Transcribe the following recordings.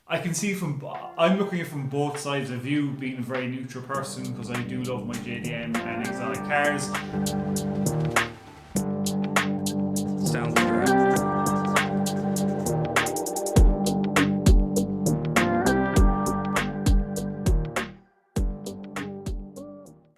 I can see I'm looking at it from both sides of view, being a very neutral person, because I do love my JDM and exotic cars. Sounds correct.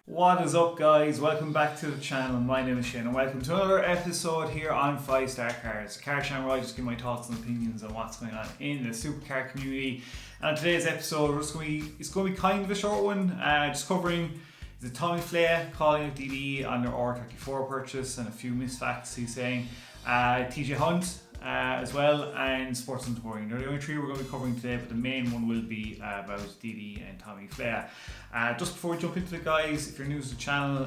What is up, guys? Welcome back to the channel. My name is Shane and welcome to another episode here on 5-Star Cars, a car channel where I just give my thoughts and opinions on what's going on in the supercar community. And today's episode it's going to be kind of a short one, just covering the Fyeah calling out DD on their R34 purchase and a few misfacts he's saying, TJ Hunt as well, and sports and touring. They're the only three we're going to be covering today, but the main one will be about DD and Fyeah. Just before we jump into it, guys, if you're new to the channel,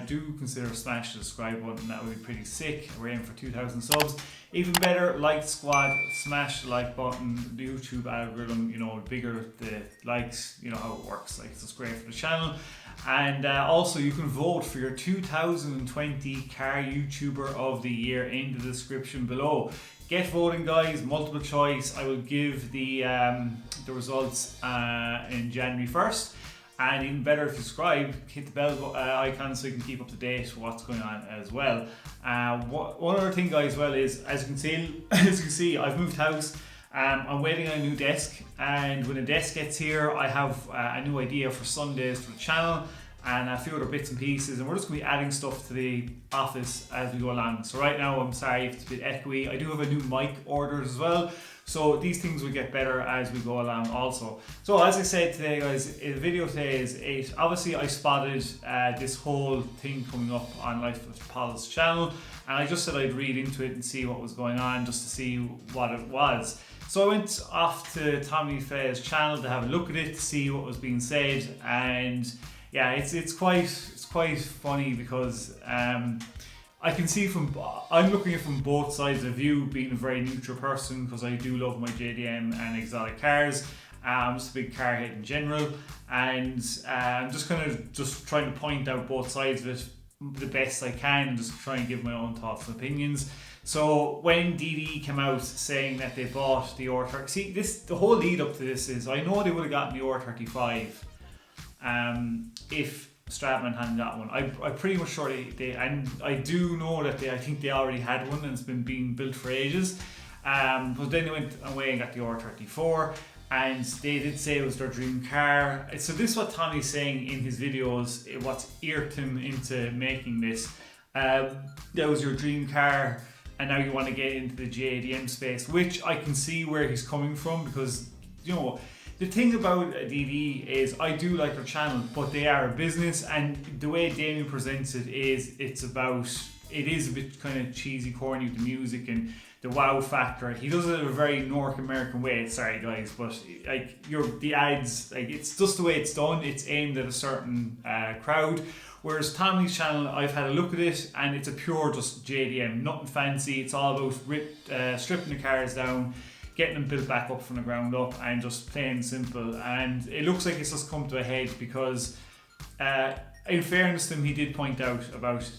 do consider smashing the subscribe button. That would be pretty sick. We're aiming for 2,000 subs. Even better, like the squad, smash the like button. The YouTube algorithm, the bigger the likes, you know how it works. Like, it's just great for the channel. And also, you can vote for your 2020 Car YouTuber of the Year in the description below. Get voting, guys. Multiple choice. I will give the results in January 1st. And even better, if you subscribe, hit the bell icon so you can keep up to date with what's going on as well. One other thing, guys, is as you can see, I've moved house. I'm waiting on a new desk, and when the desk gets here, I have a new idea for Sundays for the channel and a few other bits and pieces, and we're just going to be adding stuff to the office as we go along. So right now, I'm sorry if it's a bit echoey. I do have a new mic ordered as well, so these things will get better as we go along also. So as I said today, guys, the video today is 8. Obviously, I spotted this whole thing coming up on Life of Paul's channel, and I just said I'd read into it and see what was going on, just to see what it was. So I went off to tommyfyeah's channel to have a look at it, to see what was being said, and yeah, it's quite funny because I can see I'm looking at it from both sides of view, being a very neutral person, because I do love my JDM and exotic cars. I'm just a big car head in general, and I'm just trying to point out both sides of it the best I can and just try and give my own thoughts and opinions. So when DD came out saying that they bought the R34, see, the whole lead up to this is, I know they would have gotten the R35 if Stradman hadn't got one. I'm pretty much sure and I do know that I think they already had one and it's been being built for ages. But then they went away and got the R34, and they did say it was their dream car. So this is what Tommy's saying in his videos, what's irked him into making this. That was your dream car, and now you want to get into the JDM space, which I can see where he's coming from, because the thing about DD is, I do like their channel, but they are a business, and the way Damien presents it is, it is a bit kind of cheesy, corny with the music and the wow factor. He does it in a very North American way. Sorry, guys, but the ads, it's just the way it's done. It's aimed at a certain crowd. Whereas Tommy's channel, I've had a look at it, and it's a pure just JDM, nothing fancy. It's all about stripping the cars down, getting them built back up from the ground up, and just plain simple. And it looks like it's just come to a head because, in fairness to him, he did point out about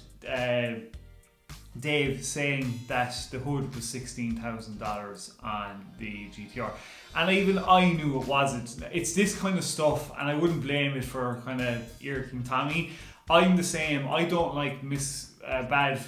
Dave saying that the hood was $16,000 on the GTR, and even I knew it wasn't. It's this kind of stuff, and I wouldn't blame it for kind of irking Tommy. I'm the same. I don't like bad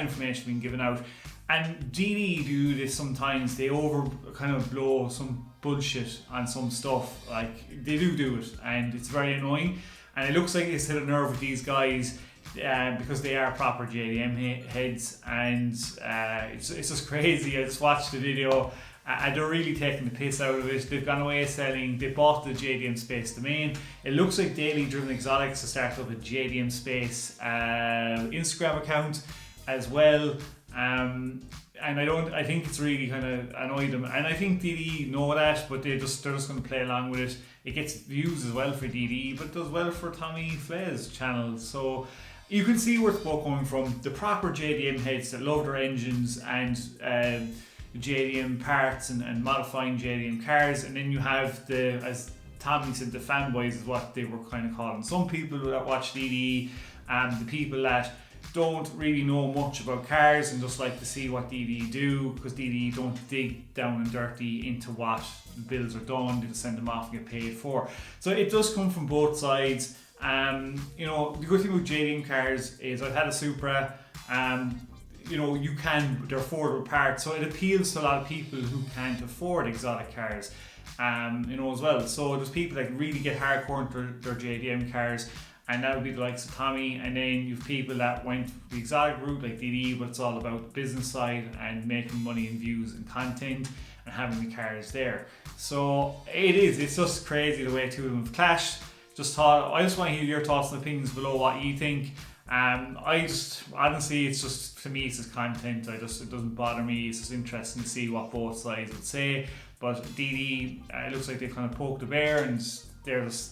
information being given out. And DD do this sometimes. They blow some bullshit on some stuff. Like, they do it, and it's very annoying. And it looks like it's hit a nerve with these guys because they are proper JDM heads, and it's just crazy. I just watched the video, and they're really taking the piss out of it. They've gone away they bought the JDM Space domain. It looks like Daily Driven Exotics has started up a JDM Space Instagram account as well. And I think it's really kind of annoyed them, and I think DD know that, but they're just going to play along with it. It gets views as well for DD, but does well for Tommyfyeah's channel. So you can see where it's both coming from. The proper JDM heads that love their engines and JDM parts and modifying JDM cars, and then you have as Tommy said, the fanboys is what they were kind of calling some people that watch DD, the people that don't really know much about cars and just like to see what DD do, because DD don't dig down and dirty into what the bills are done. They just send them off and get paid for. So it does come from both sides. You know, the good thing with JDM cars is I've had a Supra. You know, they're affordable parts, so it appeals to a lot of people who can't afford exotic cars. You know, as well. So there's people that really get hardcore into their JDM cars, and that would be the likes of Tommy. And then you've people that went the exotic route like DD, but it's all about the business side and making money and views and content and having the cars there. So it's just crazy the way two of them have clashed. I just want to hear your thoughts and opinions below what you think. Honestly, it's just, to me, it's just content. It doesn't bother me. It's just interesting to see what both sides would say. But DD, it looks like they've kind of poked the bear, and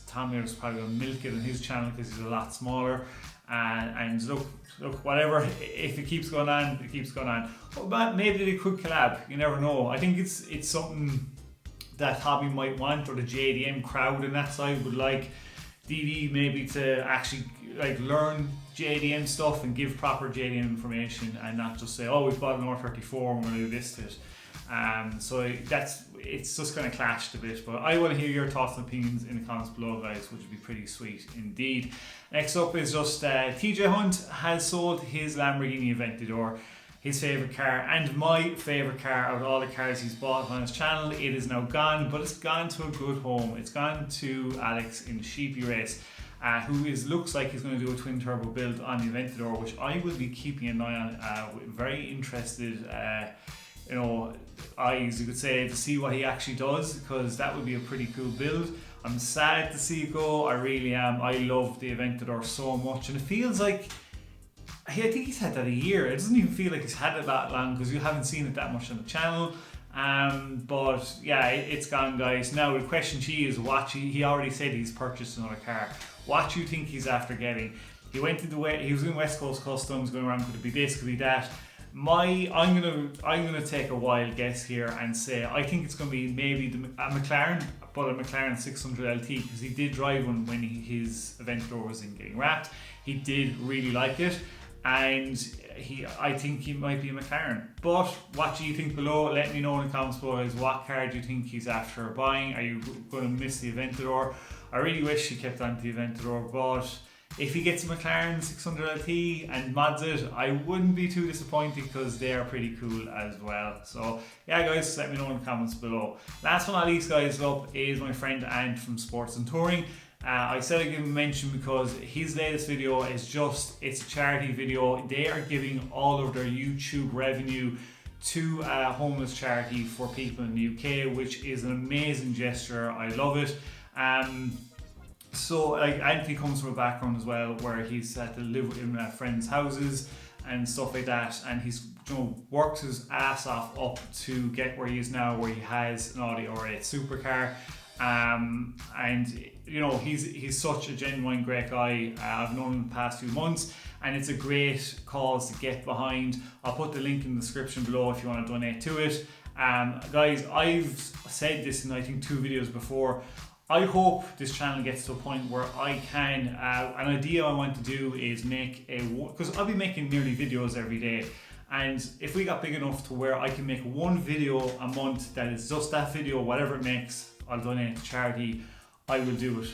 Tommy is probably going to milk it on his channel because he's a lot smaller. And look, whatever, if it keeps going on, it keeps going on. But maybe they could collab. You never know. I think it's something that Hobby might want, or the JDM crowd on that side would like DD maybe to actually like learn JDM stuff and give proper JDM information, and not just say, oh, we've bought an R34 and we're going to do this to it. So it's just going to clash a bit. But I want to hear your thoughts and opinions in the comments below, guys, which would be pretty sweet indeed. Next up is just TJ Hunt has sold his Lamborghini Aventador, his favourite car and my favourite car out of all the cars he's bought on his channel. It is now gone, but it's gone to a good home. It's gone to Alex in the Sheepy Race, who looks like he's going to do a twin turbo build on the Aventador, which I will be keeping an eye on with very interested you know, eyes, you could say, to see what he actually does, because that would be a pretty cool build. I'm sad to see it go. I really am. I love the Aventador so much, and it feels like I think he's had that a year. It doesn't even feel like he's had it that long, because you haven't seen it that much on the channel. But yeah, it's gone, guys. Now the question is, he already said he's purchased another car. What do you think he's after getting? He was in West Coast Customs, going around, could it be this, could it be that? I'm gonna take a wild guess here and say I think it's gonna be maybe a McLaren, but a McLaren 600 LT, because he did drive one when his Aventador was in getting wrapped. He did really like it, and I think he might be a McLaren. But what do you think below? Let me know in the comments below, guys. What car do you think he's after buying? Are you going to miss the Aventador? I really wish he kept on to the Aventador, but if he gets a McLaren 600 LT and mods it, I wouldn't be too disappointed, because they are pretty cool as well. So yeah, guys, let me know in the comments below. Last but not least, guys, up is my friend Ant from Sports and Touring. I said I'd give him a mention because his latest video is it's a charity video. They are giving all of their YouTube revenue to a homeless charity for people in the UK, which is an amazing gesture. I love it. So like, Anthony comes from a background as well where he's had to live in friends' houses and stuff like that, and he's, you know, worked his ass off up to get where he is now, where he has an Audi R34 supercar. And you know, he's such a genuine great guy. I've known him in the past few months, and it's a great cause to get behind. I'll put the link in the description below if you want to donate to it. Guys, I've said this in I think 2 videos before. I hope this channel gets to a point where I can, an idea I want to do is make because I'll be making nearly videos every day, and if we got big enough to where I can make 1 video a month that is just that video, whatever it makes, I'll donate to charity, I will do it.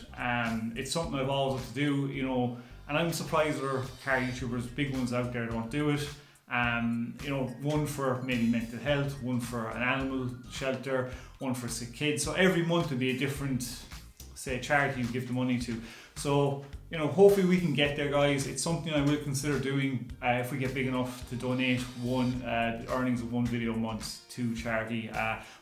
It's something I've always wanted to do, you know, and I'm surprised there are car YouTubers, big ones out there, don't do it. You know, one for maybe mental health, one for an animal shelter, one for sick kids. So every month would be a different, say, charity you give the money to. So, you know, hopefully we can get there, guys. It's something I will consider doing if we get big enough to donate the earnings of 1 video a month to charity.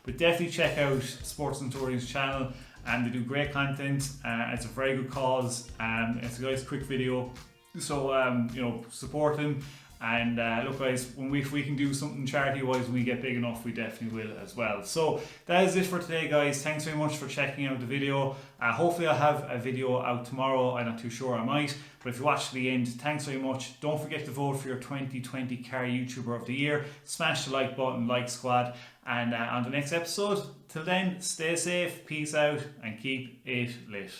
But definitely check out Sports and Touring's channel, and they do great content. It's a very good cause. It's a nice quick video. So, you know, support them. And look, guys, if we can do something charity wise when we get big enough, we definitely will as well. So that is it for today, guys. Thanks very much for checking out the video. Hopefully I'll have a video out tomorrow. I'm not too sure, I might, but if you watch to the end, thanks very much. Don't forget to vote for your 2020 Car YouTuber of the Year. Smash the like button, like squad, and on the next episode. Till then, stay safe, peace out, and keep it lit.